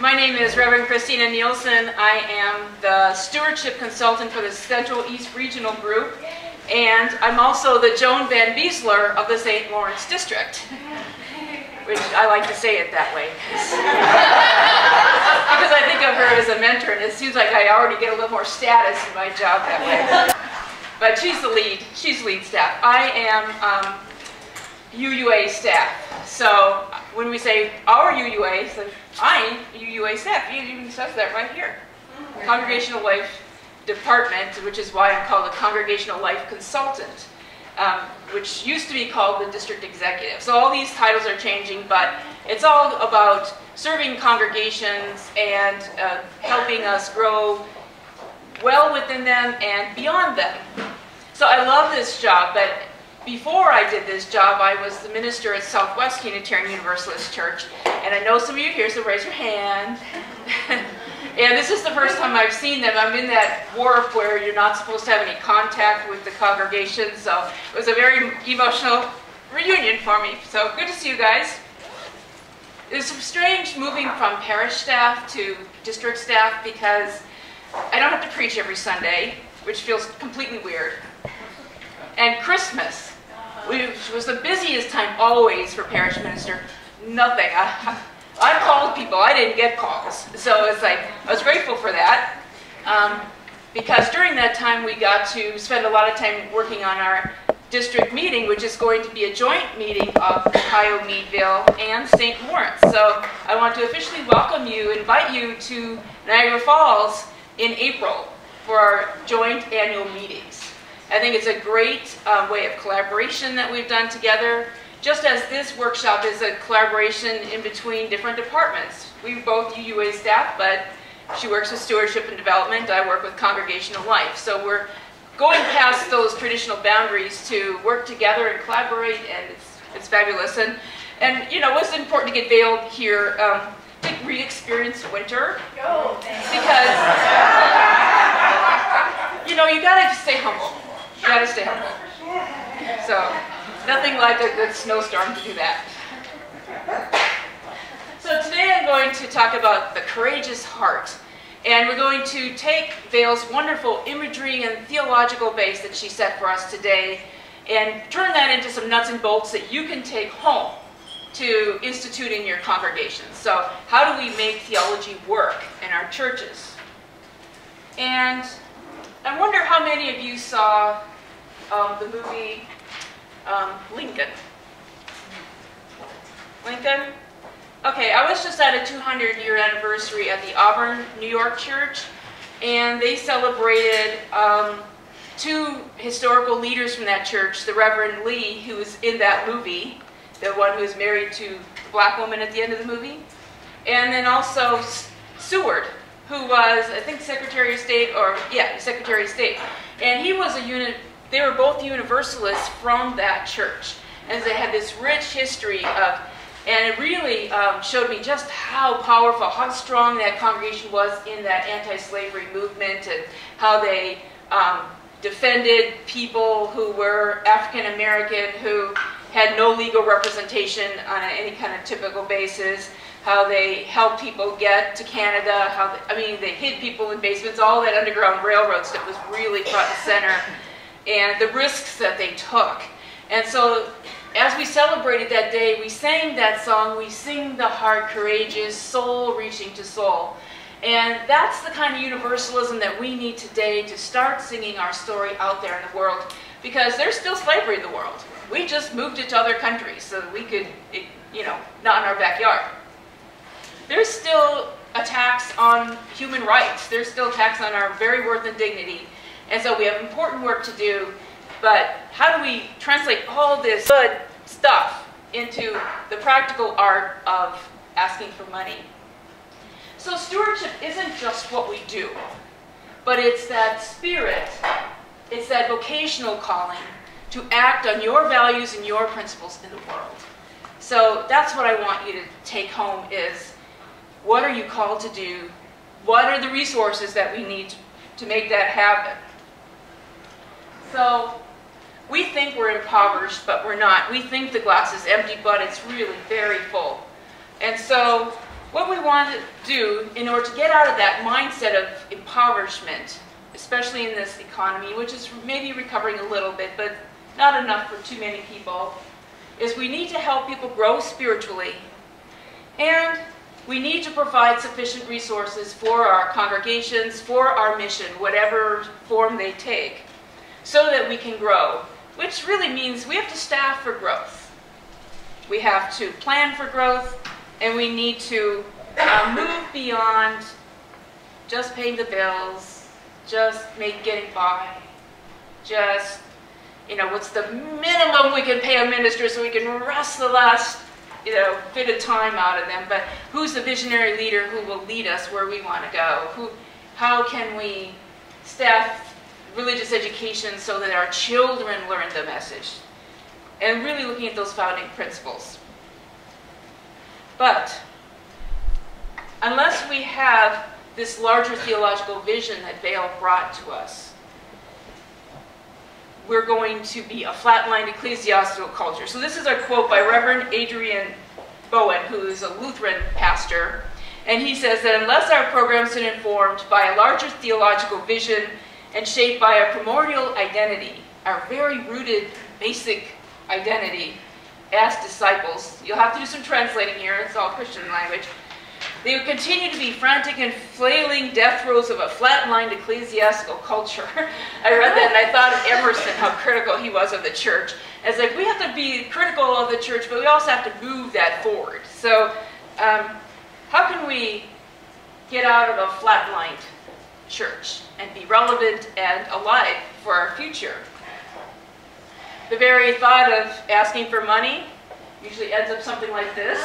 My name is Reverend Christina Neilson. I am the Stewardship Consultant for the Central East Regional Group, and I'm also the Joan Van Beesler of the St. Lawrence District, which I like to say it that way. Because I think of her as a mentor, and it seems like I already get a little more status in my job that way. But she's lead staff. I am UUA staff. So when we say our UUA, so I'm UUA staff. It even says that right here. Congregational Life Department, which is why I'm called a Congregational Life Consultant, which used to be called the District Executive. So all these titles are changing, but it's all about serving congregations and helping us grow well within them and beyond them. So I love this job, but before I did this job, I was the minister at Southwest Unitarian Universalist Church, and I know some of you here, so raise your hand. And this is the first time I've seen them. I'm in that warp where you're not supposed to have any contact with the congregation, so it was a very emotional reunion for me. So good to see you guys. It was strange moving from parish staff to district staff because I don't have to preach every Sunday, which feels completely weird. And Christmas, which was the busiest time always for parish minister, nothing. I called people, I didn't get calls. So it's like, I was grateful for that. Because during that time we got to spend a lot of time working on our district meeting, which is going to be a joint meeting of Ohio, Meadville, and St. Lawrence. So I want to officially welcome you, invite you to Niagara Falls in April for our joint annual meetings. I think it's a great way of collaboration that we've done together, just as this workshop is a collaboration in between different departments. We're both UUA staff, but she works with Stewardship and Development, I work with Congregational Life. So we're going past those traditional boundaries to work together and collaborate, and it's fabulous. And you know, it was important to get veiled here to re-experience winter, because you know, you gotta stay humble. You gotta stay humble. So, nothing like a good snowstorm to do that. So today I'm going to talk about the courageous heart. And we're going to take Vale's wonderful imagery and theological base that she set for us today and turn that into some nuts and bolts that you can take home to institute in your congregations. So how do we make theology work in our churches? And I wonder how many of you saw the movie Lincoln. Lincoln? Okay, I was just at a 200-year anniversary at the Auburn, New York church, and they celebrated two historical leaders from that church, the Reverend Lee, who was in that movie, the one who was married to the black woman at the end of the movie, and then also Seward, who was, I think, Secretary of State, or, yeah, Secretary of State. And he was they were both Universalists from that church. And they had this rich history of, and it really showed me just how powerful, how strong that congregation was in that anti-slavery movement, and how they defended people who were African American, who had no legal representation on any kind of typical basis, how they helped people get to Canada, they hid people in basements, all that Underground Railroad stuff was really front and center, and the risks that they took. And so as we celebrated that day, we sang that song, we sing the heart courageous, soul reaching to soul. And that's the kind of universalism that we need today to start singing our story out there in the world, because there's still slavery in the world. We just moved it to other countries so that we could, you know, not in our backyard. There's still attacks on human rights. There's still attacks on our very worth and dignity. And so we have important work to do, but how do we translate all this good stuff into the practical art of asking for money? So stewardship isn't just what we do, but it's that spirit, it's that vocational calling to act on your values and your principles in the world. So that's what I want you to take home is, what are you called to do? What are the resources that we need to make that happen? So we think we're impoverished, but we're not. We think the glass is empty, but it's really very full. And so what we want to do in order to get out of that mindset of impoverishment, especially in this economy, which is maybe recovering a little bit, but not enough for too many people, is we need to help people grow spiritually, and we need to provide sufficient resources for our congregations, for our mission, whatever form they take, so that we can grow, which really means we have to staff for growth. We have to plan for growth, and we need to move beyond just paying the bills, just getting by, just, what's the minimum we can pay a minister so we can rest the last, bit of time out of them, but who's the visionary leader who will lead us where we want to go? How can we staff religious education so that our children learn the message? And really looking at those founding principles. But unless we have this larger theological vision that Vail brought to us, we're going to be a flatlined ecclesiastical culture. So this is a quote by Reverend Adrian Bowen, who is a Lutheran pastor. And he says that unless our programs are informed by a larger theological vision and shaped by a primordial identity, our very rooted, basic identity as disciples, you'll have to do some translating here, it's all Christian language, they would continue to be frantic and flailing death throes of a flatlined ecclesiastical culture. I read that and I thought of Emerson, how critical he was of the church. It's like we have to be critical of the church, but we also have to move that forward. So how can we get out of a flatlined church and be relevant and alive for our future? The very thought of asking for money usually ends up something like this.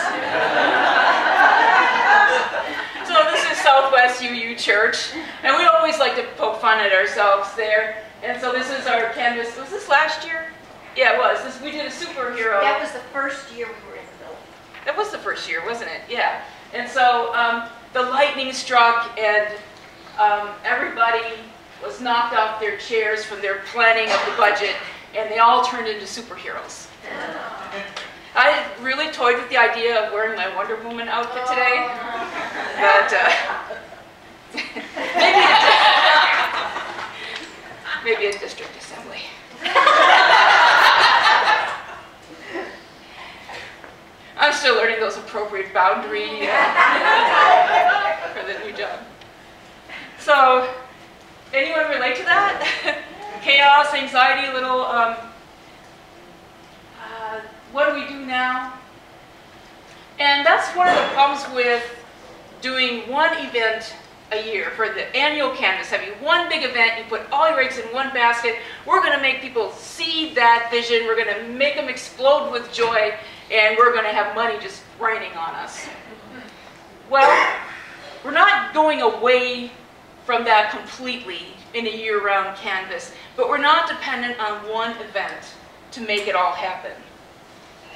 So this is Southwest UU Church, and we always like to poke fun at ourselves there. And so this is our canvas. Was this last year? Yeah, it was. We did a superhero. That was the first year we were in the building. That was the first year, wasn't it? Yeah. And so the lightning struck, and everybody was knocked off their chairs from their planning of the budget, and they all turned into superheroes. I really toyed with the idea of wearing my Wonder Woman outfit today, but maybe a district assembly. I'm still learning those appropriate boundaries for the new job. So, anyone relate to that? Chaos, anxiety, a little, what do we do now? And that's one of the problems with doing one event a year for the annual canvas, having one big event, you put all your eggs in one basket. We're going to make people see that vision, we're going to make them explode with joy, and we're going to have money just raining on us. Well, we're not going away from that completely in a year-round canvas, but we're not dependent on one event to make it all happen.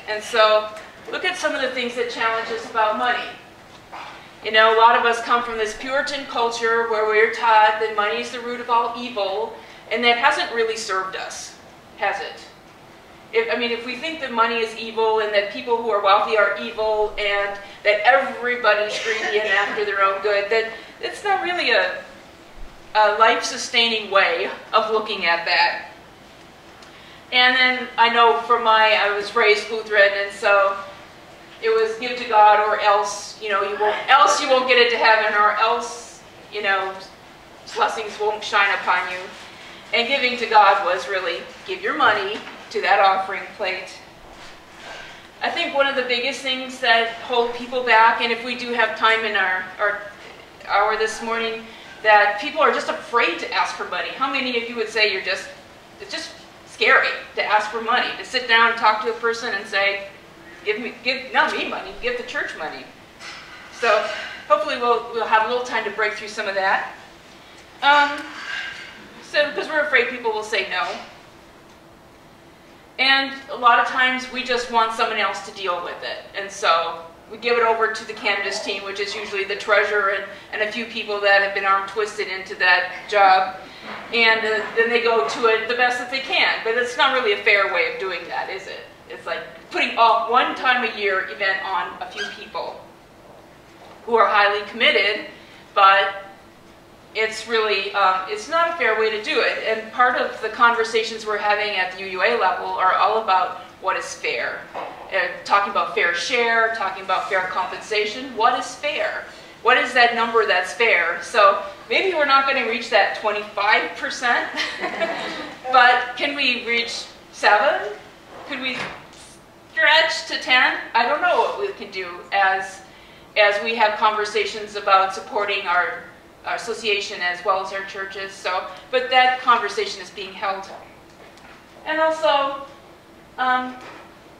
And so, look at some of the things that challenge us about money. A lot of us come from this Puritan culture where we're taught that money is the root of all evil, and that hasn't really served us, has it? If we think that money is evil and that people who are wealthy are evil and that everybody's greedy and after their own good, that it's not really a life-sustaining way of looking at that. And then I know I was raised Lutheran, and so it was give to God or else, you won't get into heaven, or else, blessings won't shine upon you. And giving to God was really give your money to that offering plate. I think one of the biggest things that hold people back, and if we do have time in our hour this morning, that people are just afraid to ask for money. How many of you would say it's just scary to ask for money, to sit down and talk to a person and say, not me money, give the church money. So hopefully we'll have a little time to break through some of that. Because we're afraid people will say no. And a lot of times we just want someone else to deal with it. And so we give it over to the canvas team, which is usually the treasurer and a few people that have been arm twisted into that job. And then they go to it the best that they can. But it's not really a fair way of doing that, is it? It's like putting off one time a year event on a few people. who are highly committed, but it's really, it's not a fair way to do it. And part of the conversations we're having at the UUA level are all about what is fair. Talking about fair share, talking about fair compensation. What is fair? What is that number that's fair? So maybe we're not going to reach that 25%, but can we reach 7? Could we stretch to 10? I don't know what we can do as we have conversations about supporting our association as well as our churches. So, but that conversation is being held. And also,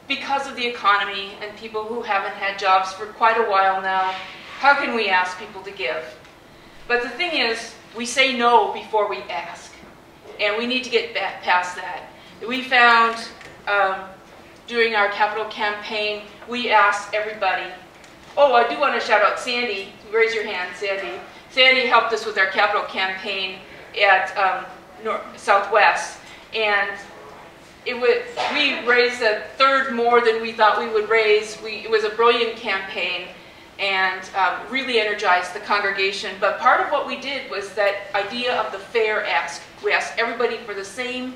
because of the economy and people who haven't had jobs for quite a while now, how can we ask people to give? But the thing is, we say no before we ask. And we need to get past that. We found during our capital campaign, we asked everybody. Oh, I do want to shout out Sandy. Raise your hand, Sandy. Sandy helped us with our capital campaign at Southwest. And we raised a third more than we thought we would raise. It was a brilliant campaign and really energized the congregation. But part of what we did was that idea of the fair ask. We asked everybody for the same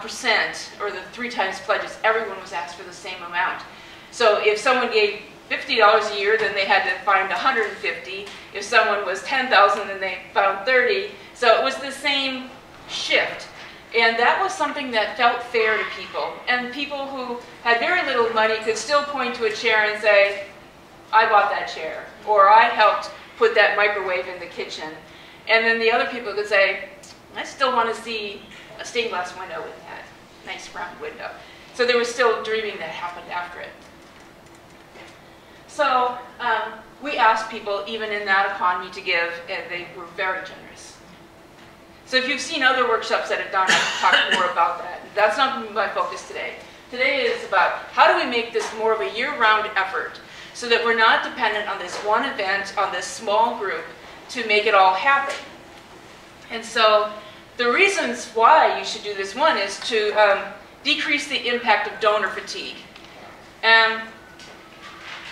percent, or the 3 times pledges. Everyone was asked for the same amount. So if someone gave $50 a year, then they had to find $150. If someone was $10,000, then they found $30. So it was the same shift. And that was something that felt fair to people. And people who had very little money could still point to a chair and say, I bought that chair, or I helped put that microwave in the kitchen. And then the other people could say, I still want to see a stained glass window with that nice round window. So there was still dreaming that happened after it. So we asked people, even in that economy, to give, and they were very generous. So if you've seen other workshops that have done, I can talk more about that. That's not my focus today. Today is about how do we make this more of a year-round effort so that we're not dependent on this one event, on this small group, to make it all happen. And so the reasons why you should do this one is to decrease the impact of donor fatigue.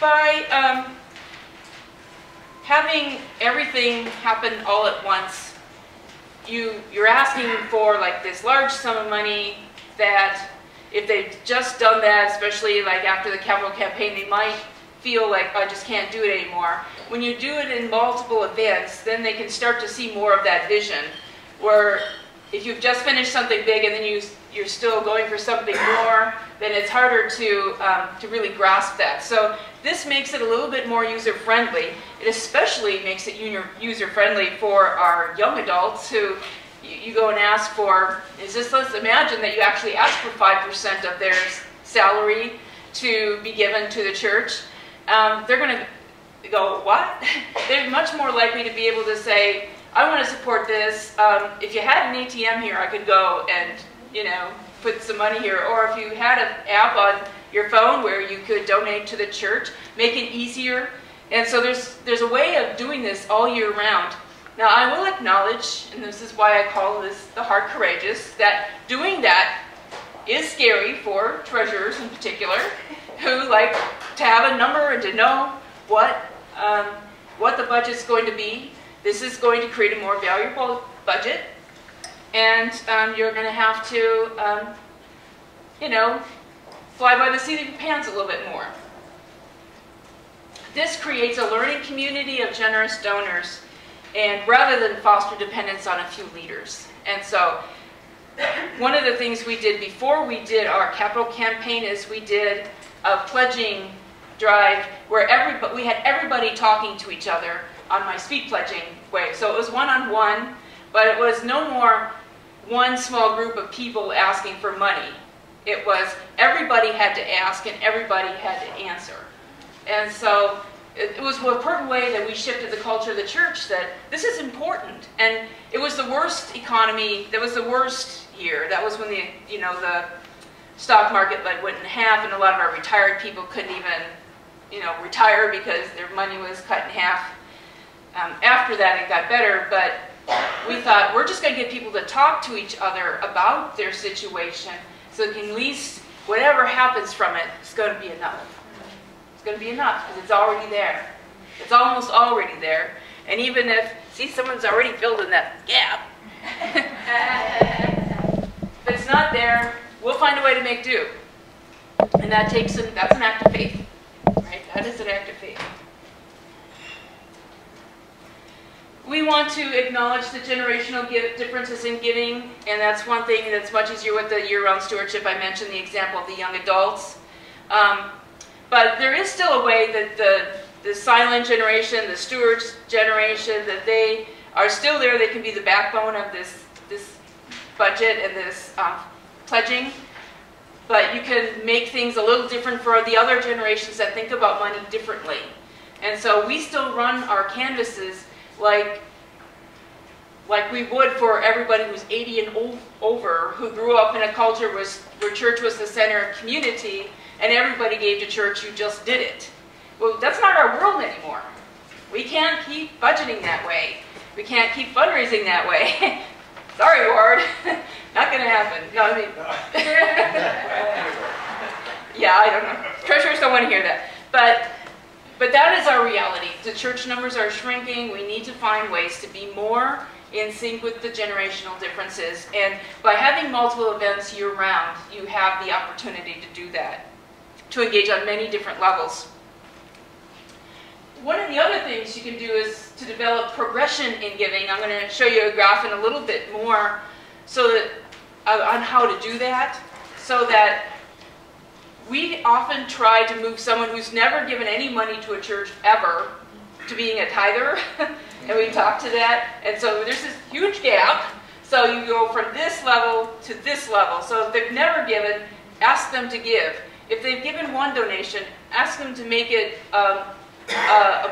By having everything happen all at once, you're asking for like this large sum of money that if they've just done that, especially like after the capital campaign, they might feel like, I just can't do it anymore. When you do it in multiple events, then they can start to see more of that vision, where if you've just finished something big and then you're still going for something more, then it's harder to really grasp that. So this makes it a little bit more user-friendly. It especially makes it user-friendly for our young adults who you go and ask for, let's imagine that you actually ask for 5% of their salary to be given to the church. They're going to go, what? They're much more likely to be able to say, I want to support this. If you had an ATM here, I could go and, put some money here. Or if you had an app on your phone where you could donate to the church, make it easier. And so there's a way of doing this all year round. Now, I will acknowledge, and this is why I call this the heart courageous, that doing that is scary for treasurers in particular, who like to have a number and to know what the budget's going to be. This is going to create a more valuable budget, and you're going to have to, fly by the seat of your pants a little bit more. This creates a learning community of generous donors, and rather than foster dependence on a few leaders. And so one of the things we did before we did our capital campaign is we did a pledging drive where we had everybody talking to each other on my speed pledging way. So it was one-on-one, but it was no more one small group of people asking for money. It was everybody had to ask and everybody had to answer. And so it was a perfect way that we shifted the culture of the church that this is important. And it was the worst economy, that was the worst year. That was when the stock market went in half, and a lot of our retired people couldn't even retire because their money was cut in half. After that it got better, but we thought we're just going to get people to talk to each other about their situation so that at least whatever happens from it is going to be enough. It's going to be enough because it's already there. It's almost already there. And even if, see, someone's already filled in that gap. If it's not there, we'll find a way to make do. And that's an act of faith, right? That is an act of faith. We want to acknowledge the generational differences in giving, and that's one thing that's much easier with the year-round stewardship. I mentioned the example of the young adults. But there is still a way that the silent generation, the stewards generation, that they are still there. They can be the backbone of this budget and this pledging. But you can make things a little different for the other generations that think about money differently. And so we still run our canvases like we would for everybody who's 80 and over, who grew up in a culture where church was the center of community, and everybody gave to church who just did it. Well, that's not our world anymore. We can't keep budgeting that way. We can't keep fundraising that way. Sorry, Ward. Not going to happen. No, I mean, yeah, I don't know. Treasurers don't want to hear that. But that is our reality. The church numbers are shrinking. We need to find ways to be more in sync with the generational differences. And by having multiple events year-round, you have the opportunity to do that, to engage on many different levels. One of the other things you can do is to develop progression in giving. I'm going to show you a graph in a little bit more so that, on how to do that, so that we often try to move someone who's never given any money to a church ever to being a tither, and we talk to that. And so there's this huge gap. So you go from this level to this level. So if they've never given, ask them to give. If they've given one donation, ask them to make it a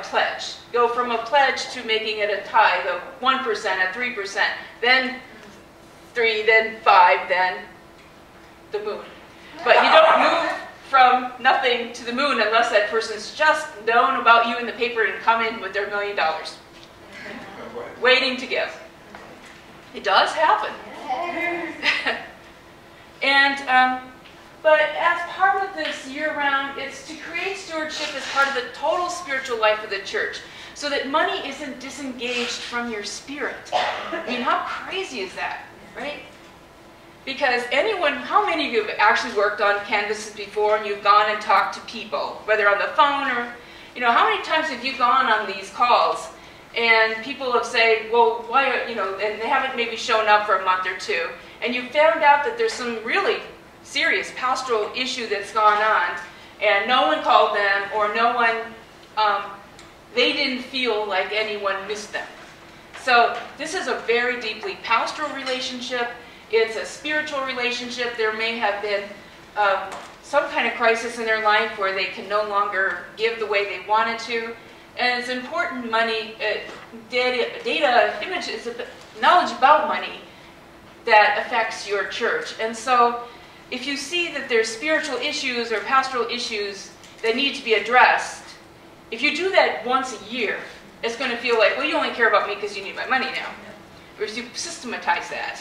pledge. Go from a pledge to making it a tithe of 1%, a 3%, then 3, then 5, then the moon. But you don't move from nothing to the moon unless that person's just known about you in the paper and come in with their $1 million, waiting to give. It does happen. And but as part of this year-round, it's to create stewardship as part of the total spiritual life of the church, so that money isn't disengaged from your spirit. I mean, how crazy is that, right? Because how many of you have actually worked on canvases before and you've gone and talked to people, whether on the phone or, how many times have you gone on these calls and people have said, well, why, and they haven't maybe shown up for a month or two, and you found out that there's some really serious pastoral issue that's gone on, and no one called them, or no one, they didn't feel like anyone missed them. So this is a very deeply pastoral relationship. It's a spiritual relationship. There may have been some kind of crisis in their life where they can no longer give the way they wanted to. And it's important data, images, knowledge about money that affects your church. And so if you see that there's spiritual issues or pastoral issues that need to be addressed, if you do that once a year, it's going to feel like, well, you only care about me because you need my money now. Whereas you systematize that,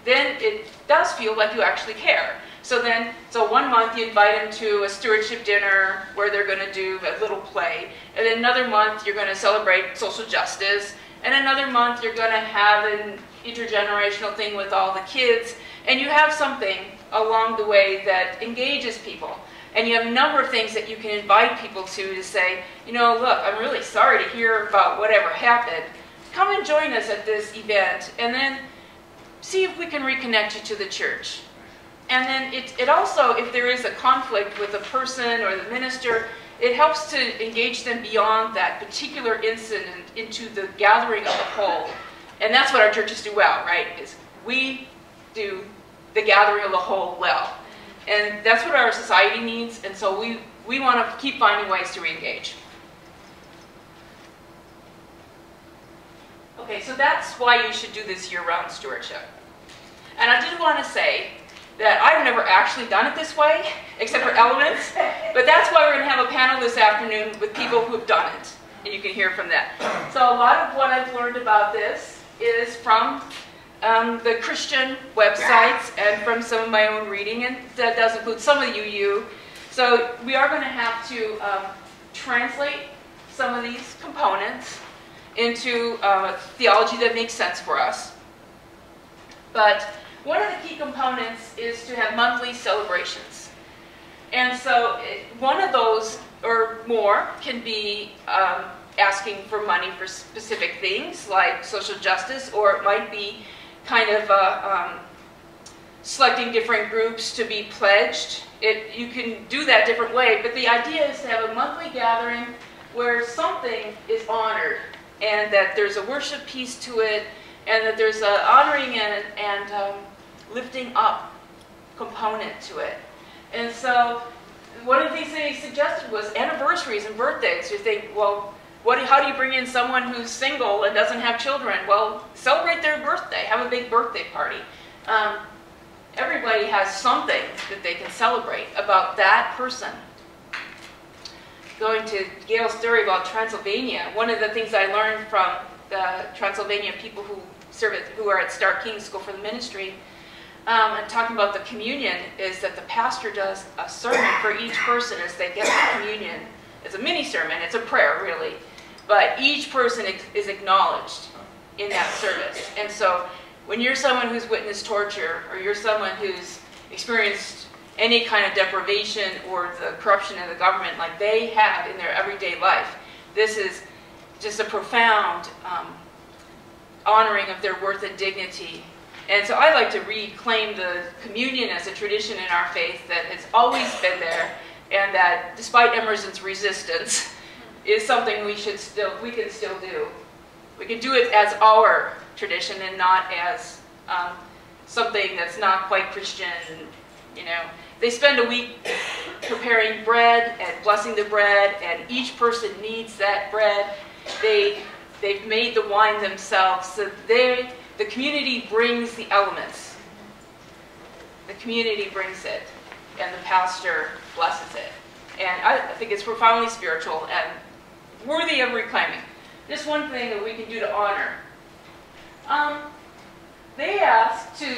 then it does feel like you actually care. So 1 month you invite them to a stewardship dinner where they're going to do a little play. And then another month you're going to celebrate social justice. And another month you're going to have an intergenerational thing with all the kids. And you have something along the way that engages people. And you have a number of things that you can invite people to say, look, I'm really sorry to hear about whatever happened. Come and join us at this event, and then see if we can reconnect you to the church. And then it also, if there is a conflict with a person or the minister, it helps to engage them beyond that particular incident into the gathering of the whole. And that's what our churches do well, right? Is we do the gathering of the whole well. And that's what our society needs, and so we want to keep finding ways to re-engage. Okay, so that's why you should do this year-round stewardship. And I did want to say that I've never actually done it this way, except for elements, but that's why we're going to have a panel this afternoon with people who have done it, and you can hear from that. So a lot of what I've learned about this is from the Christian websites and from some of my own reading, and that does include some of the UU. So we are going to have to translate some of these components into theology that makes sense for us. But one of the key components is to have monthly celebrations. And so one of those or more can be asking for money for specific things like social justice, or it might be kind of selecting different groups to be pledged. You can do that different way, but the idea is to have a monthly gathering where something is honored, and that there's a worship piece to it, and that there's an honoring and lifting up component to it. And so one of the things they suggested was anniversaries and birthdays. You think, well, how do you bring in someone who's single and doesn't have children? Well, celebrate their birthday. Have a big birthday party. Everybody has something that they can celebrate about that person. Going to Gail's story about Transylvania, one of the things I learned from the Transylvania people who are at Stark King School for the Ministry, and talking about the communion, is that the pastor does a sermon for each person as they get the communion. It's a mini sermon, it's a prayer really, but each person is acknowledged in that service. And so when you're someone who's witnessed torture, or you're someone who's experienced any kind of deprivation or the corruption of the government like they have in their everyday life, this is just a profound honoring of their worth and dignity. And so I like to reclaim the communion as a tradition in our faith that has always been there, and that despite Emerson's resistance, is something we can still do. We can do it as our tradition and not as something that's not quite Christian. You know, they spend a week preparing bread and blessing the bread, and each person needs that bread. They've made the wine themselves, so the community brings the elements. The community brings it, and the pastor blesses it. And I think it's profoundly spiritual and worthy of reclaiming. Just one thing that we can do to honor. They asked to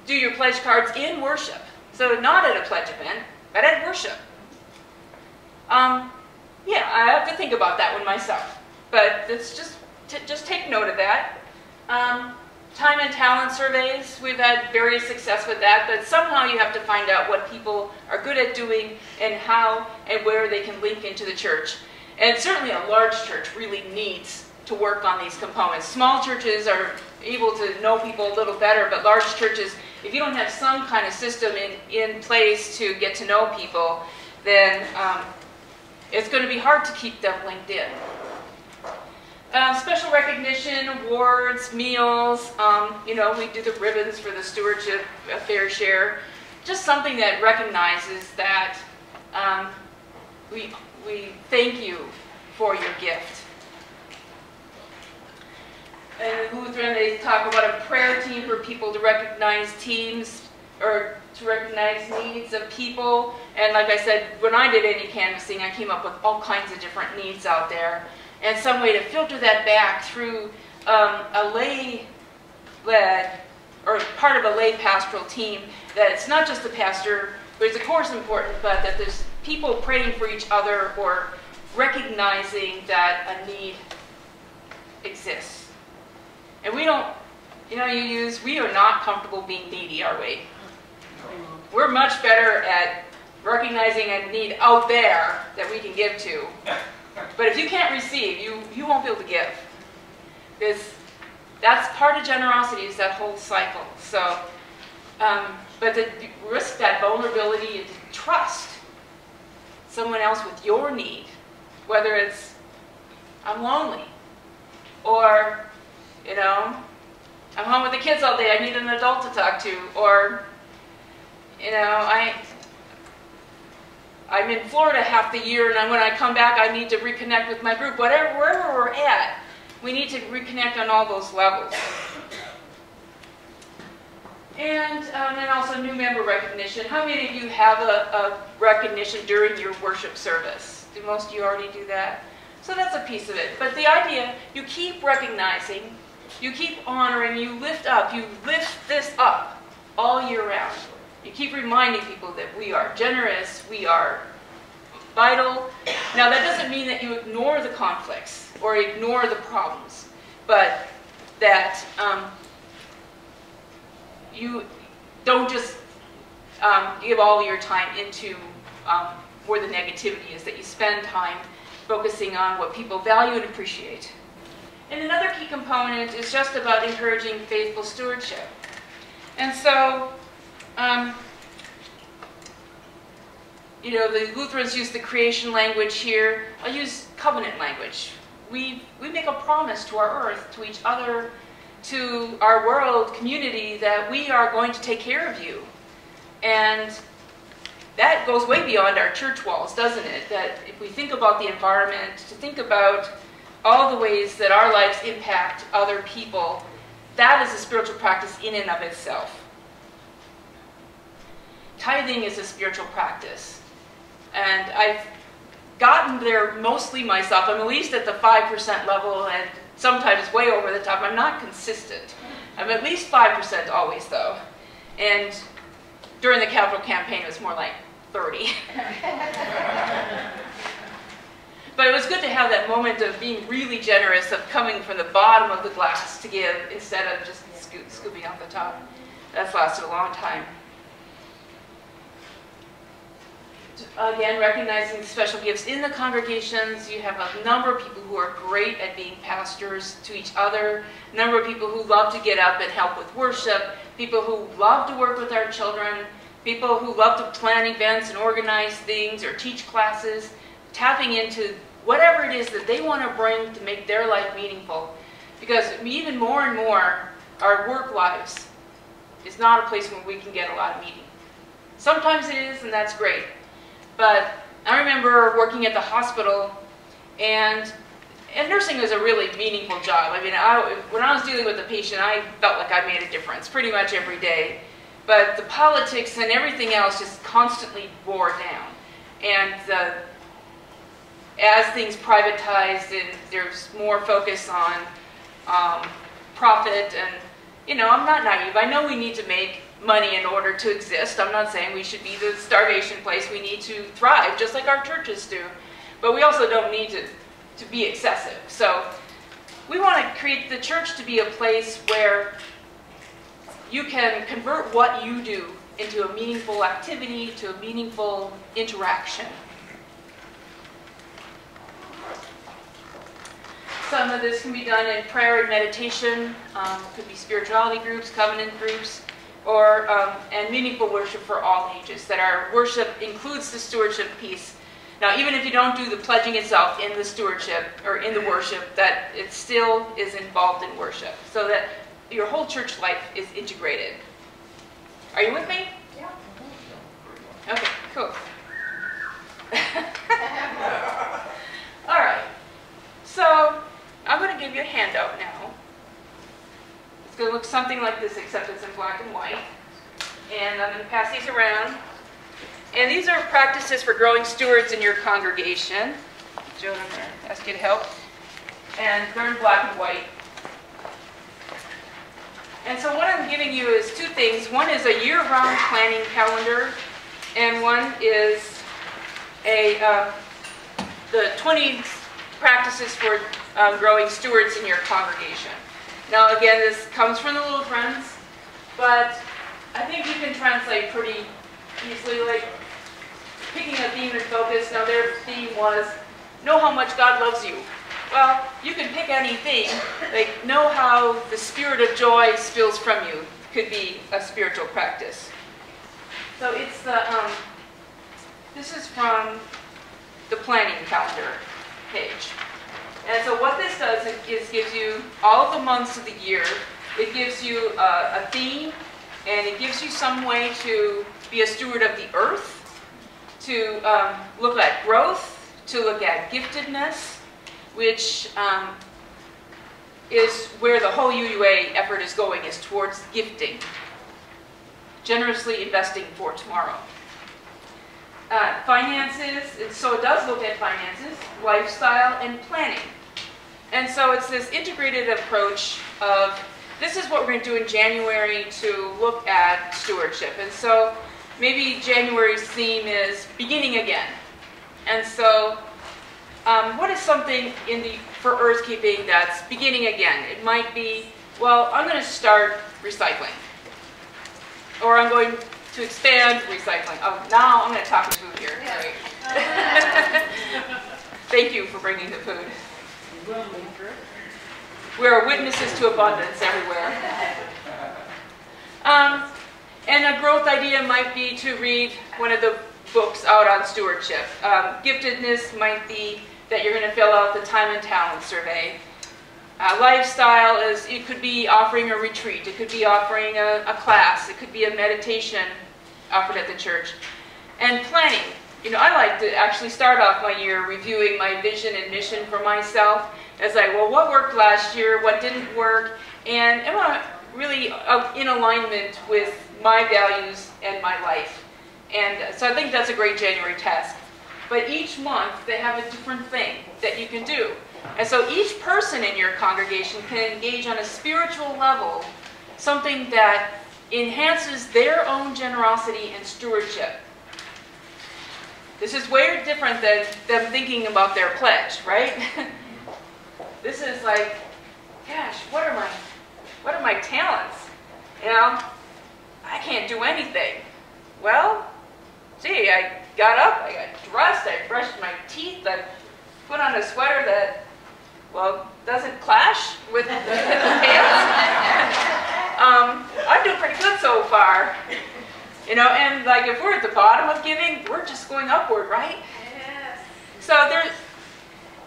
do your pledge cards in worship. So not at a pledge event, but at worship. Yeah, I have to think about that one myself. But it's just take note of that. Time and talent surveys, we've had various success with that, but somehow you have to find out what people are good at doing and how and where they can link into the church. And certainly a large church really needs to work on these components. Small churches are able to know people a little better, but large churches, if you don't have some kind of system in place to get to know people, then it's going to be hard to keep them linked in. Special recognition, awards, meals, you know, we do the ribbons for the Stewardship Fair Share. Just something that recognizes that we thank you for your gift. And in Lutheran, they talk about a prayer team for people to recognize teams, or to recognize needs of people. And like I said, when I did any canvassing, I came up with all kinds of different needs out there. And some way to filter that back through a lay-led, or part of a lay pastoral team, that it's not just the pastor, but it's of course important, but that there's people praying for each other or recognizing that a need exists. And we don't, you know, we are not comfortable being needy, are we? We're much better at recognizing a need out there that we can give to. But if you can't receive, you won't be able to give. Because that's part of generosity, is that whole cycle. So, but to risk that vulnerability and to trust someone else with your need, whether it's, I'm lonely, or, you know, I'm home with the kids all day, I need an adult to talk to, or, you know, I'm in Florida half the year, and when I come back, I need to reconnect with my group. Wherever we're at, we need to reconnect on all those levels. And also new member recognition. How many of you have a recognition during your worship service? Do most of you already do that? So that's a piece of it. But the idea, you keep recognizing, you keep honoring, you lift up, you lift this up all year round. You keep reminding people that we are generous, we are vital. Now, that doesn't mean that you ignore the conflicts or ignore the problems, but that you don't just give all your time into where the negativity is, that you spend time focusing on what people value and appreciate. And another key component is just about encouraging faithful stewardship. And so, you know, the Lutherans use the creation language here. I'll use covenant language. We make a promise to our earth, to each other, to our world community, that we are going to take care of you. And that goes way beyond our church walls, doesn't it? That if we think about the environment, to think about all the ways that our lives impact other people, that is a spiritual practice in and of itself. Tithing is a spiritual practice. And I've gotten there mostly myself. I'm at least at the 5% level, and sometimes way over the top. I'm not consistent. I'm at least 5% always, though. And during the capital campaign, it was more like 30. But it was good to have that moment of being really generous, of coming from the bottom of the glass to give instead of just scooping out the top. That's lasted a long time. Again, recognizing the special gifts in the congregations. You have a number of people who are great at being pastors to each other, a number of people who love to get up and help with worship, people who love to work with our children, people who love to plan events and organize things or teach classes, tapping into whatever it is that they want to bring to make their life meaningful. Because even more and more, our work lives is not a place where we can get a lot of meaning. Sometimes it is, and that's great. But I remember working at the hospital, and nursing was a really meaningful job. I mean, when I was dealing with a patient, I felt like I made a difference pretty much every day. But the politics and everything else just constantly wore down. And as things privatized and there's more focus on profit, and, you know, I'm not naive. I know we need to make money in order to exist. I'm not saying we should be the starvation place. We need to thrive, just like our churches do. But we also don't need to be excessive. So we want to create the church to be a place where you can convert what you do into a meaningful activity, to a meaningful interaction. Some of this can be done in prayer and meditation. Could be spirituality groups, covenant groups, or and meaningful worship for all ages. That our worship includes the stewardship piece. Now, even if you don't do the pledging itself in the stewardship or in the worship, that it still is involved in worship, so that your whole church life is integrated. Are you with me? Yeah. Okay, cool. All right. So I'm going to give you a handout now. It's going to look something like this, except it's in black and white. And I'm going to pass these around. And these are practices for growing stewards in your congregation. Joan, I'm going to ask you to help. And they're in black and white. And so what I'm giving you is two things. One is a year-round planning calendar, and one is the 20 practices for growing stewards in your congregation. Now, again, this comes from the Little Friends, but I think you can translate pretty easily, like picking a theme and focus. Now, their theme was, know how much God loves you. Well, you can pick anything, like know how the spirit of joy spills from you could be a spiritual practice. So it's the, this is from the planning calendar page. And so what this does is gives you all of the months of the year. It gives you a theme, and it gives you some way to be a steward of the earth, to look at growth, to look at giftedness, which is where the whole UUA effort is going, is towards gifting, generously investing for tomorrow. Finances, so it does look at finances, lifestyle, and planning. And so it's this integrated approach of, this is what we're going to do in January to look at stewardship. And so maybe January's theme is beginning again. And so what is something for earthkeeping that's beginning again? It might be, well, I'm going to start recycling. Or I'm going to expand recycling. Oh, now I'm going to talk food here. Yeah. Great. Thank you for bringing the food. We are witnesses to abundance everywhere. And a growth idea might be to read one of the books out on stewardship. Giftedness might be that you're going to fill out the time and talent survey. Lifestyle is, it could be offering a retreat, it could be offering a class, it could be a meditation offered at the church. And planning. I like to actually start off my year reviewing my vision and mission for myself. As well, what worked last year, what didn't work, and am I really in alignment with my values and my life? And so I think that's a great January task. But each month, they have a different thing that you can do. And so each person in your congregation can engage on a spiritual level, something that enhances their own generosity and stewardship. This is way different than them thinking about their pledge, right? This is like, gosh, what are my talents? I can't do anything. Well, gee, I got up, I got dressed, I brushed my teeth, I put on a sweater that, well, doesn't clash with the pants. I'm doing pretty good so far. And like if we're at the bottom of giving, we're just going upward, right? Yes. So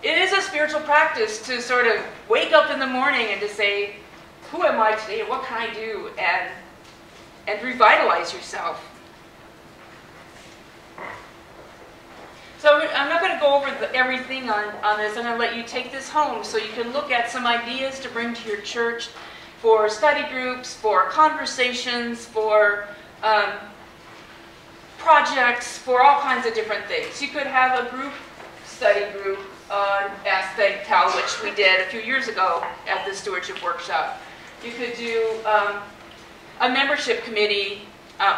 it is a spiritual practice to sort of wake up in the morning and to say, who am I today and what can I do? And revitalize yourself. So I'm not going to go over everything on this. I'm going to let you take this home so you can look at some ideas to bring to your church for study groups, for conversations, for projects, for all kinds of different things. You could have a group study group on Ask, Thank, Tell, which we did a few years ago at the stewardship workshop. You could do a membership committee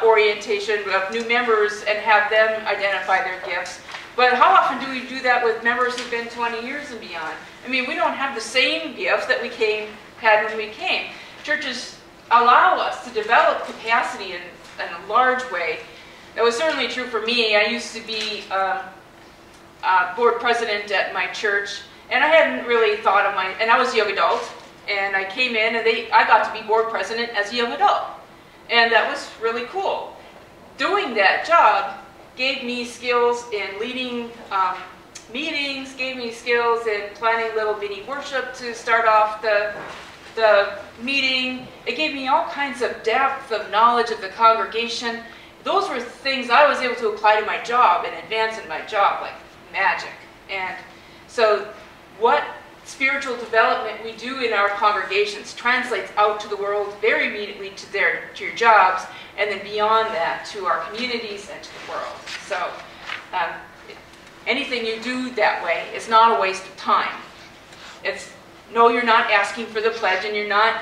orientation of new members and have them identify their gifts. But how often do we do that with members who've been 20 years and beyond? I mean, we don't have the same gifts that we had when we came. Churches allow us to develop capacity in a large way. That was certainly true for me. I used to be board president at my church, and I hadn't really thought of and I was a young adult, and I came in and I got to be board president as a young adult. And that was really cool. Doing that job gave me skills in leading meetings, gave me skills in planning little mini worship to start off the meeting. It gave me all kinds of depth of knowledge of the congregation. Those were things I was able to apply to my job and advance in my job like magic. And so what spiritual development we do in our congregations translates out to the world very immediately to your jobs, and then beyond that to our communities and to the world. So anything you do that way is not a waste of time. No, you're not asking for the pledge, and you're not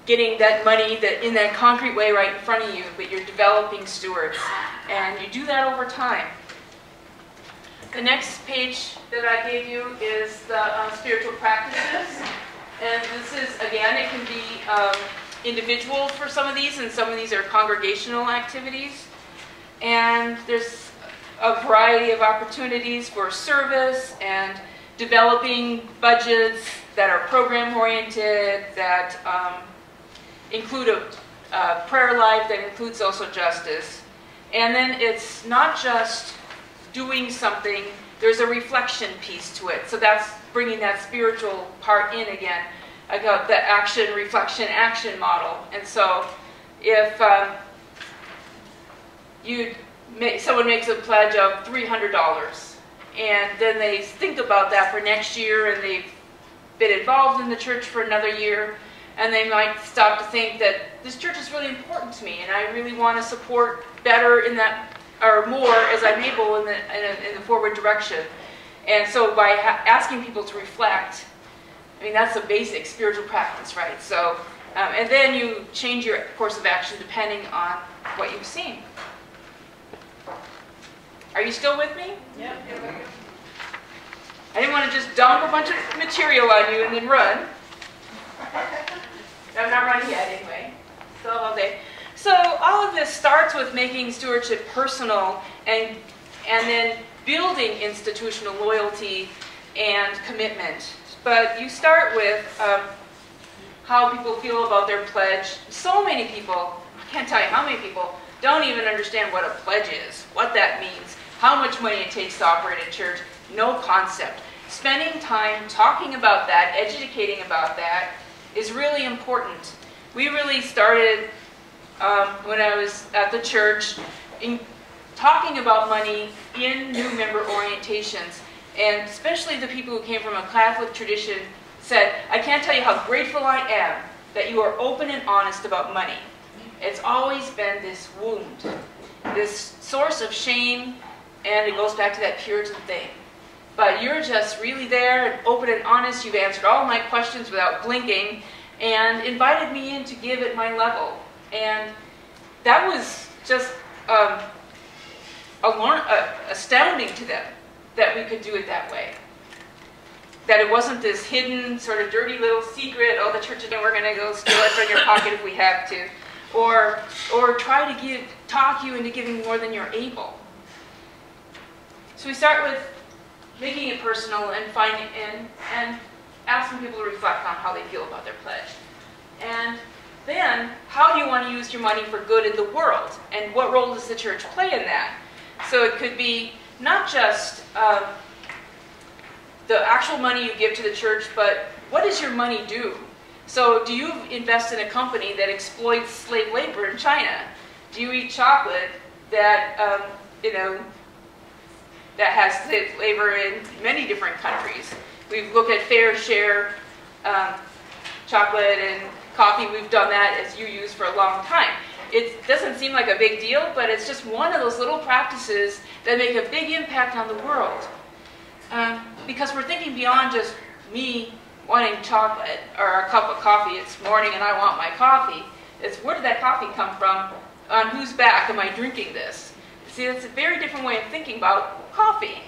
getting that money in that concrete way right in front of you, but you're developing stewards, and you do that over time. The next page that I gave you is the spiritual practices. And this is, again, it can be individual for some of these, and some of these are congregational activities. And there's a variety of opportunities for service and developing budgets that are program-oriented, that include a prayer life, that includes social justice. And then it's not just doing something, there's a reflection piece to it. So that's bringing that spiritual part in again. I got the action, reflection, action model. And so if someone makes a pledge of $300, and then they think about that for next year, and they've been involved in the church for another year, and they might stop to think that this church is really important to me, and I really want to support better in that, or more as I'm able in the forward direction. And so by asking people to reflect, I mean, that's a basic spiritual practice, right? So, and then you change your course of action depending on what you've seen. Are you still with me? Yep. I didn't want to just dump a bunch of material on you and then run. I'm not running yet anyway. Still all day. So all of this starts with making stewardship personal and then building institutional loyalty and commitment. But you start with how people feel about their pledge. So many people, I can't tell you how many people, don't even understand what a pledge is, what that means, how much money it takes to operate a church. No concept. Spending time talking about that, educating about that is really important. We really started when I was at the church in talking about money in new member orientations, and especially the people who came from a Catholic tradition said, I can't tell you how grateful I am that you are open and honest about money. It's always been this wound, this source of shame, and it goes back to that Puritan thing. But you're just really there and open and honest. You've answered all my questions without blinking and invited me in to give at my level. And that was just astounding to them that we could do it that way. That it wasn't this hidden, sort of dirty little secret, oh, the church is we're going to go steal it from your pocket if we have to. Or try to talk you into giving more than you're able. So we start with making it personal and asking people to reflect on how they feel about their pledge. And then, how do you want to use your money for good in the world? And what role does the church play in that? So it could be not just the actual money you give to the church, but what does your money do? So do you invest in a company that exploits slave labor in China? Do you eat chocolate that, that has slave labor in many different countries? We've looked at fair share chocolate and coffee. We've done that as UUs for a long time. It doesn't seem like a big deal, but it's just one of those little practices that make a big impact on the world. Because we're thinking beyond just me wanting chocolate or a cup of coffee. It's morning and I want my coffee. It's where did that coffee come from? On whose back am I drinking this? See, that's a very different way of thinking about coffee.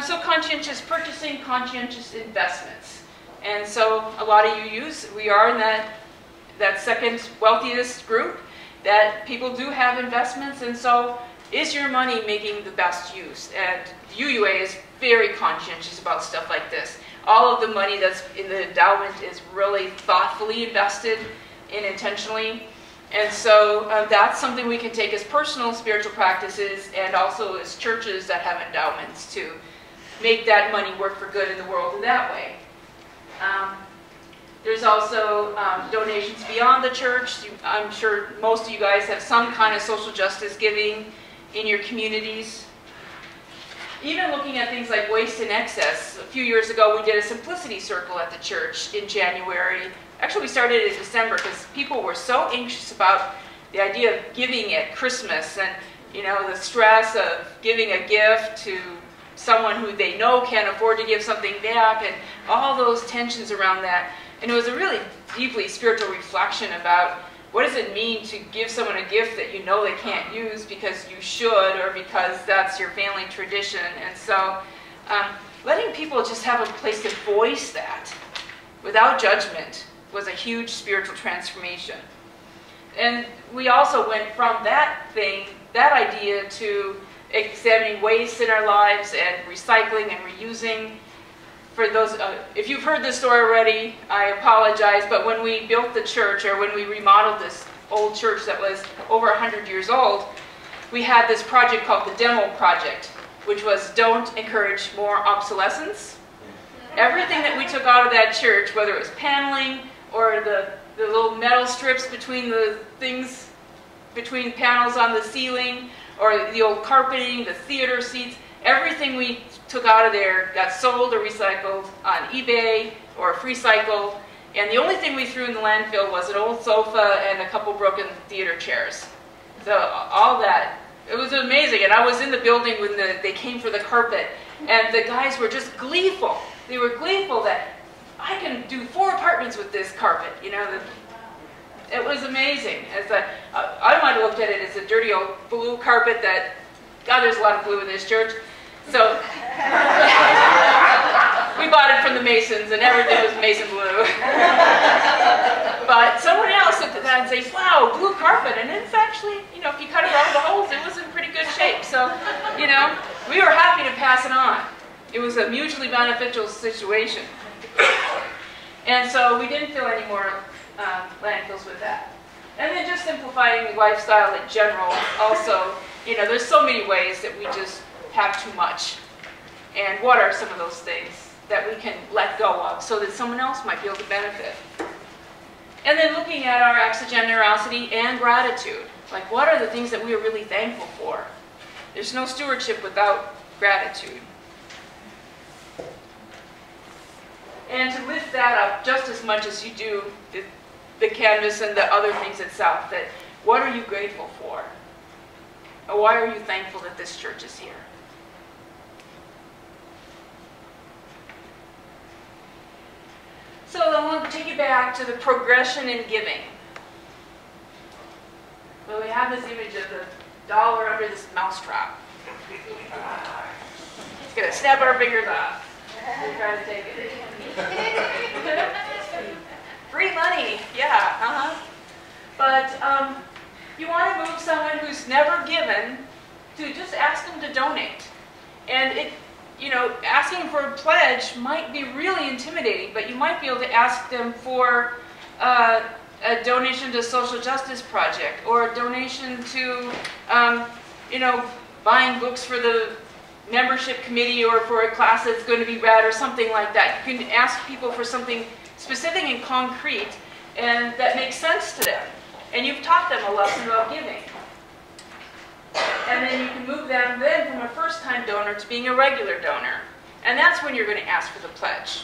So conscientious purchasing, conscientious investments. And so a lot of UUs, we are in that second wealthiest group that people do have investments, and so is your money making the best use? And UUA is very conscientious about stuff like this. All of the money that's in the endowment is really thoughtfully invested in intentionally. And so that's something we can take as personal spiritual practices and also as churches that have endowments to make that money work for good in the world in that way. There's also donations beyond the church. I'm sure most of you guys have some kind of social justice giving in your communities. Even looking at things like waste and excess. A few years ago, we did a simplicity circle at the church in January. Actually, we started in December because people were so anxious about the idea of giving at Christmas and, the stress of giving a gift to someone who they know can't afford to give something back and all those tensions around that. And it was a really deeply spiritual reflection about what does it mean to give someone a gift that you know they can't use because you should or because that's your family tradition. And so letting people just have a place to voice that without judgment was a huge spiritual transformation. And we also went from that idea to examining waste in our lives and recycling and reusing. For those, if you've heard this story already, I apologize, but when we built the church, or when we remodeled this old church that was over 100 years old, we had this project called the Demo Project, which was don't encourage more obsolescence. Everything that we took out of that church, whether it was paneling or the little metal strips between the things, between panels on the ceiling, or the old carpeting, the theater seats, everything we took out of there got sold or recycled on eBay or free cycle, and the only thing we threw in the landfill was an old sofa and a couple broken theater chairs. So all that, it was amazing, and I was in the building when they came for the carpet, and the guys were just gleeful. They were gleeful that I can do 4 apartments with this carpet, It was amazing. As I might of looked at it as a dirty old blue carpet that, God, there's a lot of blue in this church. So we bought it from the Masons, and everything was Mason blue. But someone else looked at that and said, wow, blue carpet. And it's actually, you know, if you cut around the holes, it was in pretty good shape. So, you know, we were happy to pass it on. It was a mutually beneficial situation. And so we didn't fill any more landfills with that. And then just simplifying lifestyle in general. Also, you know, there's so many ways that we just have too much. And what are some of those things that we can let go of so that someone else might be able to benefit? And then looking at our acts of generosity and gratitude. Like, what are the things that we are really thankful for? There's no stewardship without gratitude. And to lift that up just as much as you do the canvas and the other things itself, that what are you grateful for? Or why are you thankful that this church is here? So I want to take you back to the progression in giving. Well, we have this image of the dollar under this mousetrap. It's going to snap our fingers off. We're trying to take it. Free money, yeah, But you want to move someone who's never given to just ask them to donate. And it, you know, asking for a pledge might be really intimidating, but you might be able to ask them for a donation to a social justice project, or a donation to, you know, buying books for the membership committee, or for a class that's going to be read, or something like that. You can ask people for something specific and concrete, and that makes sense to them. And you've taught them a lesson about giving. And then you can move them then from a first-time donor to being a regular donor. And that's when you're going to ask for the pledge.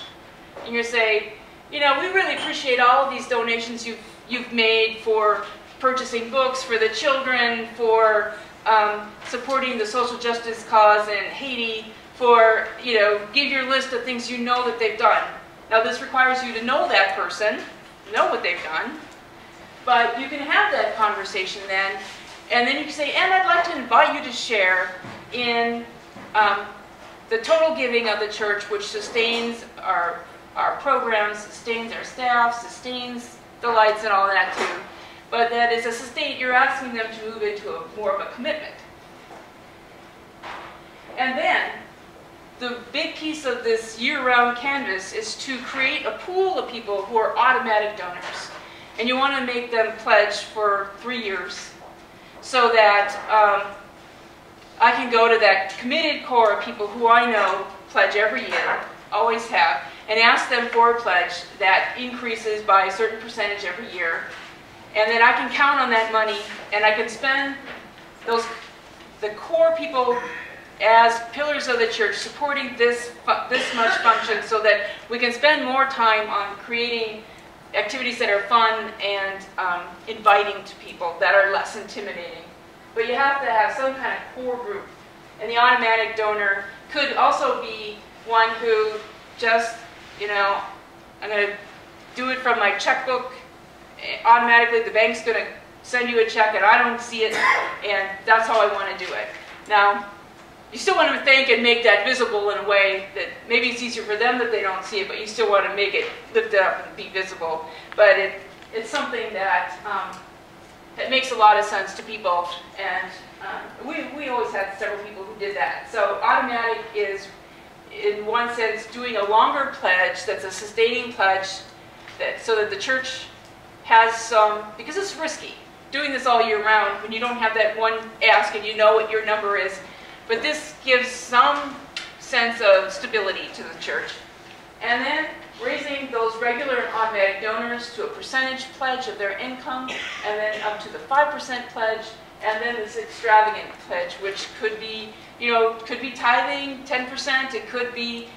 And you're going to say, you know, we really appreciate all of these donations you've made for purchasing books for the children, for supporting the social justice cause in Haiti, for, you know, give your list of things you know that they've done. Now this requires you to know that person, know what they've done, but you can have that conversation then, and then you can say, and I'd like to invite you to share in the total giving of the church, which sustains our programs, sustains our staff, sustains the lights and all that too. But that is a sustain, you're asking them to move into more of a commitment. And then, the big piece of this year-round canvas is to create a pool of people who are automatic donors. And you want to make them pledge for 3 years so that I can go to that committed core of people who I know pledge every year, always have, and ask them for a pledge that increases by a certain percentage every year. And then I can count on that money, and I can spend the core people as pillars of the church, supporting this much function, so that we can spend more time on creating activities that are fun and inviting to people, that are less intimidating. But you have to have some kind of core group. And the automatic donor could also be one who just, you know, I'm going to do it from my checkbook. Automatically the bank's going to send you a check and I don't see it, and that's how I want to do it. Now, you still want to thank and make that visible in a way that maybe it's easier for them that they don't see it, but you still want to make it lift it up and be visible. But it's something that that makes a lot of sense to people, and we always had several people who did that. So automatic is, in one sense, doing a longer pledge that's a sustaining pledge, so that the church has some, because it's risky, doing this all year round when you don't have that one ask and you know what your number is. But this gives some sense of stability to the church. And then raising those regular and automatic donors to a percentage pledge of their income, and then up to the 5% pledge, and then this extravagant pledge, which could be, you know, could be tithing 10%, it could be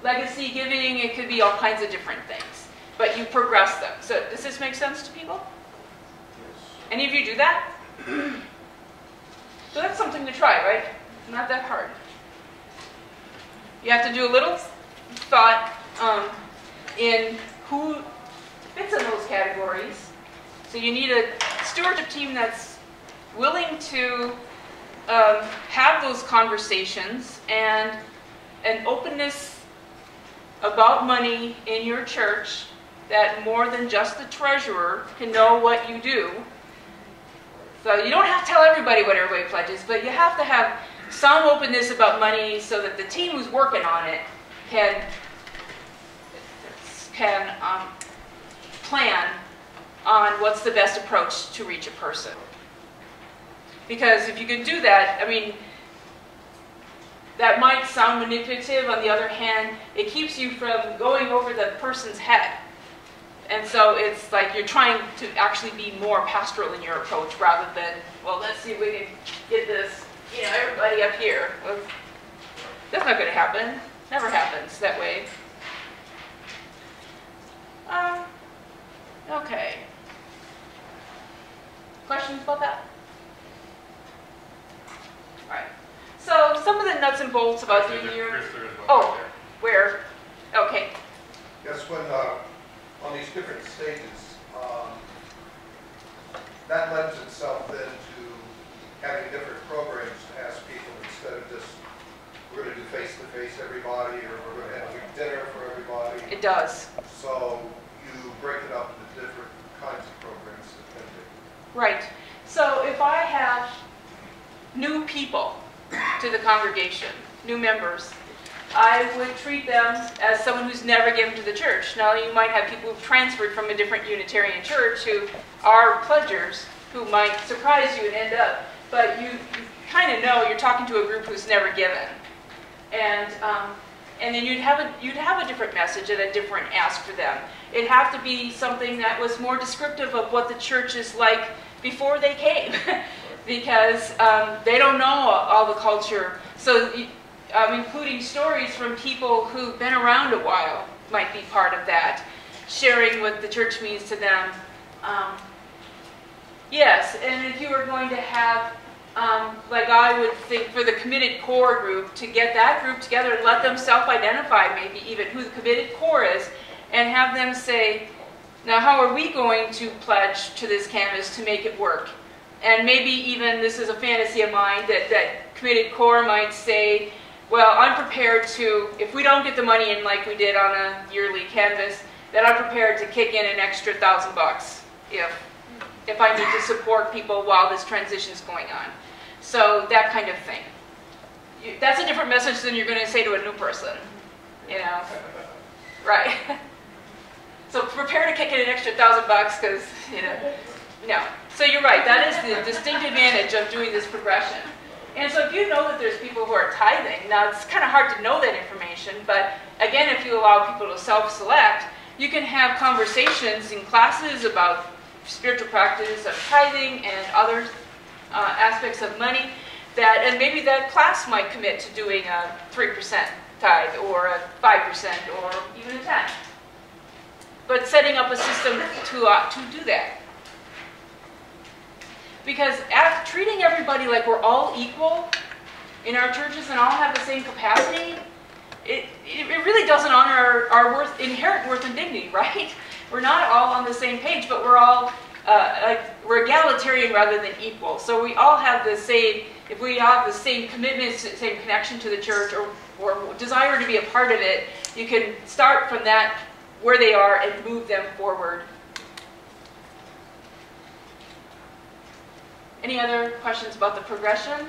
legacy giving, it could be all kinds of different things. But you progress them. So does this make sense to people? Yes. Any of you do that? So that's something to try, right? It's not that hard. You have to do a little thought in who fits in those categories, So you need a stewardship team that's willing to have those conversations and an openness about money in your church that more than just the treasurer can know what you do. So you don't have to tell everybody what everybody pledges, but you have to have some openness about money so that the team who's working on it can plan on what's the best approach to reach a person. Because if you can do that, I mean, that might sound manipulative. On the other hand, it keeps you from going over the person's head. And so it's like you're trying to actually be more pastoral in your approach rather than, well, let's see if we can get this, you know, everybody up here. Well, that's not going to happen. Never happens that way. Okay. Questions about that? All right. So some of the nuts and bolts about the year. Oh, where? Okay. Yes, when on these different stages, that lends itself then to having different programs to ask people instead of just we're going to do face-to-face everybody or we're going to have a big dinner for everybody. It does. So you break it up into different kinds of programs. Right. So if I have new people to the congregation, new members, I would treat them as someone who's never given to the church. Now, you might have people who've transferred from a different Unitarian church who are pledgers, who might surprise you and end up, but you kind of know you're talking to a group who's never given. And then you'd have a different message and a different ask for them. It'd have to be something that was more descriptive of what the church is like before they came, because they don't know all the culture. So including stories from people who've been around a while might be part of that. Sharing what the church means to them. Yes, and if you were going to have, like I would think for the committed core group, to get that group together and let them self-identify maybe even who the committed core is, and have them say, now how are we going to pledge to this canvas to make it work? And maybe even, this is a fantasy of mine, that committed core might say, well, I'm prepared to, if we don't get the money in like we did on a yearly canvas, that I'm prepared to kick in an extra $1,000 if I need to support people while this transition is going on. So that kind of thing. That's a different message than you're going to say to a new person, you know. Right. So prepare to kick in an extra $1,000 because, you know, no. So you're right, that is the distinct advantage of doing this progression. And so if you know that there's people who are tithing, now it's kind of hard to know that information, but again, if you allow people to self-select, you can have conversations in classes about spiritual practice of tithing and other aspects of money, and maybe that class might commit to doing a 3% tithe or a 5% or even a 10%. But setting up a system to do that. Because treating everybody like we're all equal in our churches and all have the same capacity, it really doesn't honor our inherent worth and dignity, right? We're not all on the same page, but we're all we're egalitarian rather than equal. So we all have the same, if we have the same commitment, same connection to the church, or desire to be a part of it, you can start from that, where they are, and move them forward. Any other questions about the progression?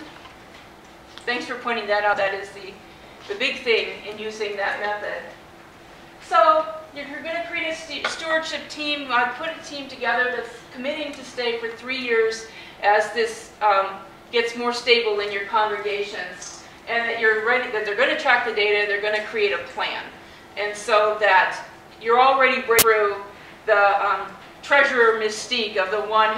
Thanks for pointing that out. That is the big thing in using that method. So if you're going to create a stewardship team, put a team together that's committing to stay for 3 years as this gets more stable in your congregations, and that you're ready, that they're going to track the data, they're going to create a plan, and so that you're already breaking through the treasurer mystique of the one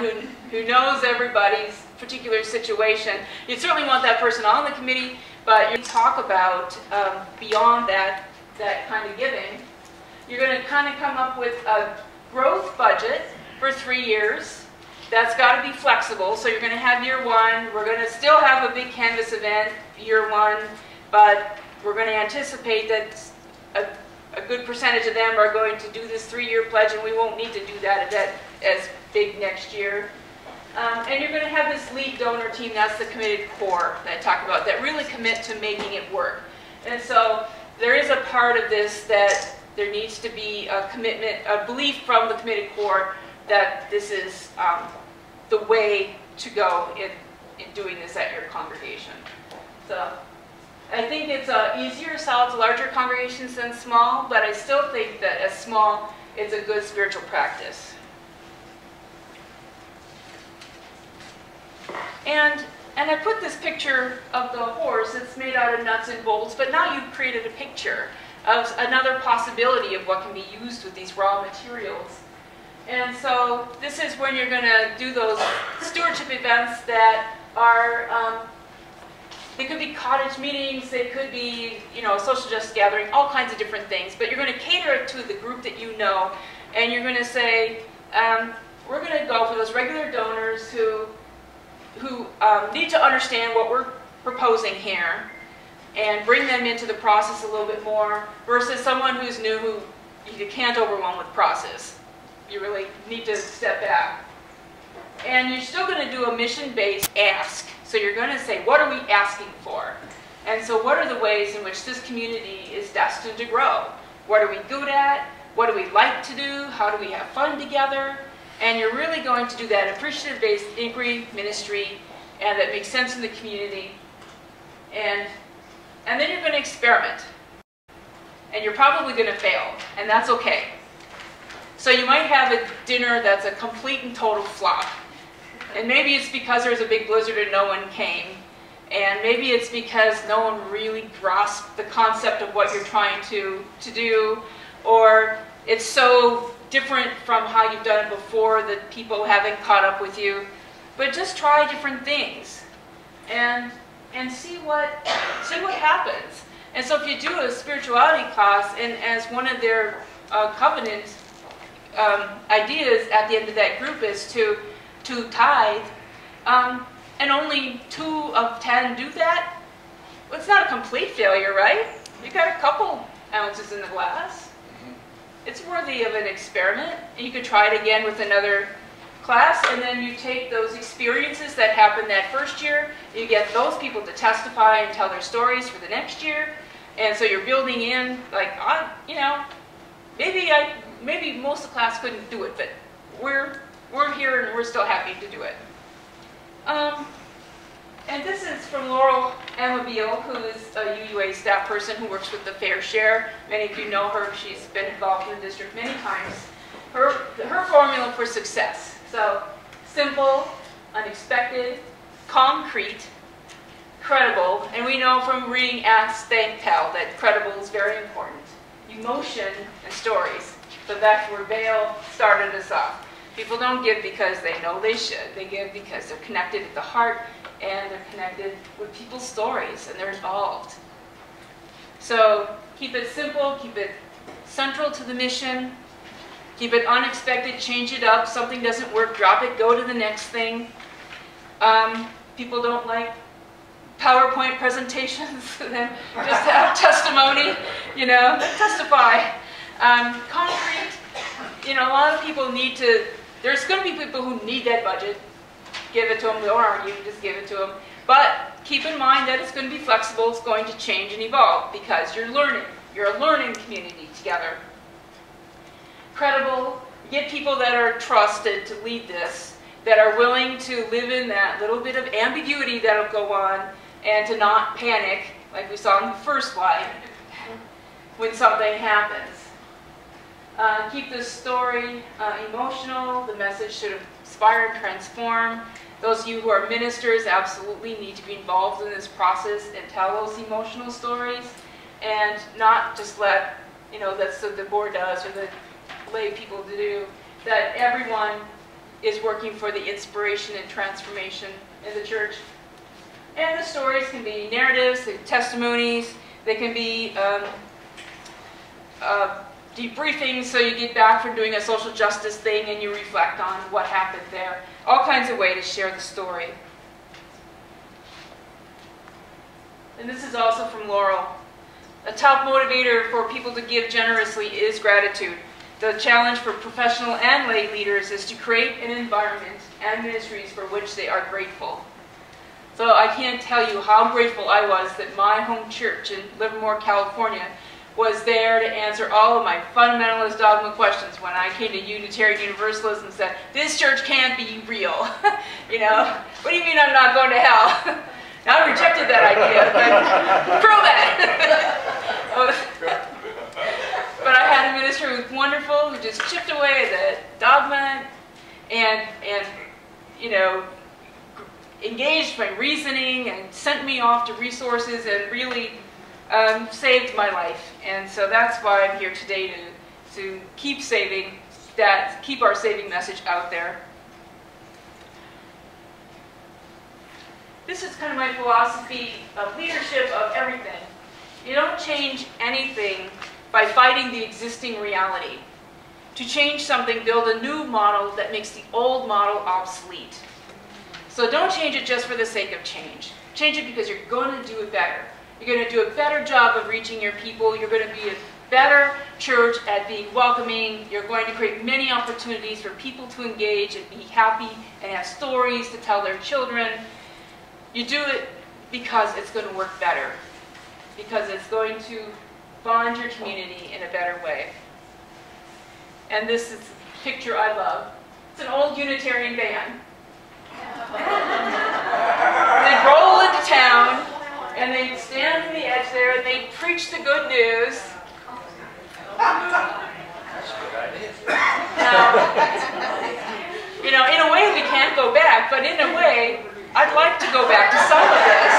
who knows everybody's particular situation. You certainly want that person on the committee, but you talk about beyond that kind of giving. You're going to kind of come up with a growth budget for 3 years. That's got to be flexible. So you're going to have year one. We're going to still have a big canvas event year one, but we're going to anticipate that a good percentage of them are going to do this 3-year pledge, and we won't need to do that as big next year. And you're going to have this lead donor team, that's the committed core that I talked about, that really commit to making it work. And so there is a part of this that there needs to be a commitment, a belief from the committed core that this is the way to go in doing this at your congregation. So I think it's easier to sell to larger congregations than small, but I still think that as small, it's a good spiritual practice. And I put this picture of the horse. It's made out of nuts and bolts, but now you've created a picture of another possibility of what can be used with these raw materials. And so this is when you're going to do those stewardship events that are, they could be cottage meetings, they could be, social justice gathering, all kinds of different things. But you're going to cater it to the group that you know, and you're going to say, we're going to go for those regular donors who need to understand what we're proposing here and bring them into the process a little bit more versus someone who's new who you can't overwhelm with process. You really need to step back. And you're still going to do a mission-based ask. So you're going to say, what are we asking for? And so what are the ways in which this community is destined to grow? What are we good at? What do we like to do? How do we have fun together? And you're really going to do that appreciative-based inquiry ministry, and that makes sense in the community. And then you're going to experiment. And you're probably going to fail, and that's okay. So you might have a dinner that's a complete and total flop. And maybe it's because there's a big blizzard and no one came. And maybe it's because no one really grasped the concept of what you're trying to do, or it's so different from how you've done it before that people haven't caught up with you. But just try different things and see what happens. And so if you do a spirituality class, and as one of their covenant ideas at the end of that group is to tithe, and only 2 of 10 do that, well, it's not a complete failure, right? You got a couple ounces in the glass. It's worthy of an experiment. You could try it again with another class, and then you take those experiences that happened that first year, you get those people to testify and tell their stories for the next year, and so you're building in, like, maybe most of the class couldn't do it, but we're here and we're still happy to do it. And this is from Laurel Amabile, who is a UUA staff person who works with the Fair Share. Many of you know her. She's been involved in the district many times. Her formula for success. So, simple, unexpected, concrete, credible, and we know from reading Ask, Thank, Tell that credible is very important. Emotion and stories. So that's where Vail started us off. People don't give because they know they should. They give because they're connected at the heart, and they're connected with people's stories, and they're involved. So keep it simple, keep it central to the mission, keep it unexpected, change it up. Something doesn't work, drop it, go to the next thing. People don't like PowerPoint presentations, then just have testimony, testify. Concrete, a lot of people need to, there's going to be people who need that budget. Give it to them, don't argue, just give it to them. But keep in mind that it's going to be flexible, it's going to change and evolve because you're learning. You're a learning community together. Credible, get people that are trusted to lead this, that are willing to live in that little bit of ambiguity that'll go on, and to not panic, like we saw in the first slide, when something happens. Keep the story emotional. The message should inspire and transform. Those of you who are ministers absolutely need to be involved in this process and tell those emotional stories, and not just let, that's what the board does or the lay people to do, that everyone is working for the inspiration and transformation in the church. And the stories can be narratives, testimonies, they can be debriefings, so you get back from doing a social justice thing and you reflect on what happened there. All kinds of ways to share the story. And this is also from Laurel. A top motivator for people to give generously is gratitude. The challenge for professional and lay leaders is to create an environment and ministries for which they are grateful. So I can't tell you how grateful I was that my home church in Livermore, California was there to answer all of my fundamentalist dogma questions when I came to Unitarian Universalism and said, this church can't be real. You know, what do you mean I'm not going to hell? Now, I rejected that idea, but prove it. But I had a minister who was wonderful, who just chipped away at the dogma and you know, engaged my reasoning and sent me off to resources and really saved my life. And so that's why I'm here today to keep saving that, keep our saving message out there. This is kind of my philosophy of leadership, of everything. You don't change anything by fighting the existing reality. To change something, build a new model that makes the old model obsolete. So don't change it just for the sake of change. Change it because you're going to do it better. You're going to do a better job of reaching your people. You're going to be a better church at being welcoming. You're going to create many opportunities for people to engage and be happy and have stories to tell their children. You do it because it's going to work better, because it's going to bond your community in a better way. And this is a picture I love. It's an old Unitarian van. They roll into town, and they stand on the edge there, and they preach the good news. Now, you know, in a way we can't go back, but in a way, I'd like to go back to some of this.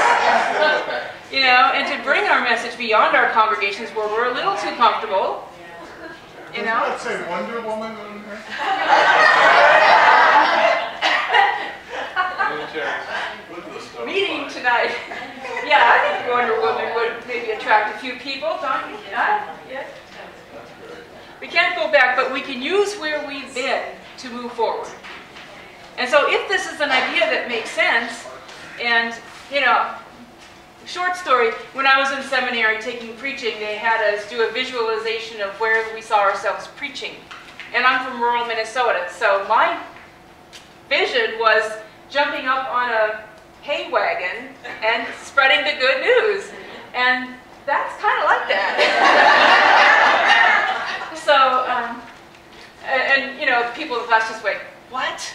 You know, and to bring our message beyond our congregations where we're a little too comfortable. You know? Let's say Wonder Woman on there. Meeting tonight. Yeah, I think Wonder Woman would maybe attract a few people, don't you? Yeah. We can't go back, but we can use where we've been to move forward. And so if this is an idea that makes sense, and, you know, short story, when I was in seminary taking preaching, they had us do a visualization of where we saw ourselves preaching. And I'm from rural Minnesota, so my vision was jumping up on a hay wagon and spreading the good news. And that's kind of like that. So, and you know, people in the class just went, what?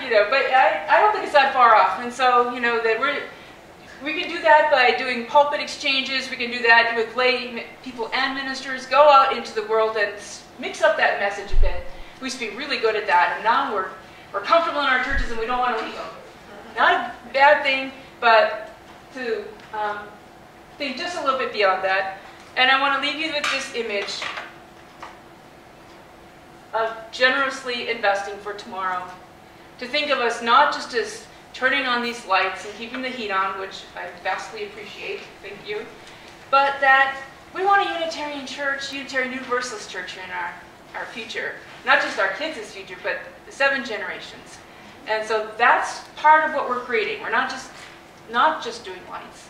You know, but I don't think it's that far off. And so, you know, that we can do that by doing pulpit exchanges. We can do that with lay people and ministers. Go out into the world and mix up that message a bit. We used to be really good at that, and now we're comfortable in our churches and we don't want to leave them. Not a bad thing, but to think just a little bit beyond that. And I want to leave you with this image of generously investing for tomorrow. To think of us not just as turning on these lights and keeping the heat on, which I vastly appreciate, thank you, but that we want a Unitarian church, Unitarian Universalist church in our future. Not just our kids' future, but the 7 generations. And so that's part of what we're creating. We're not just doing lights.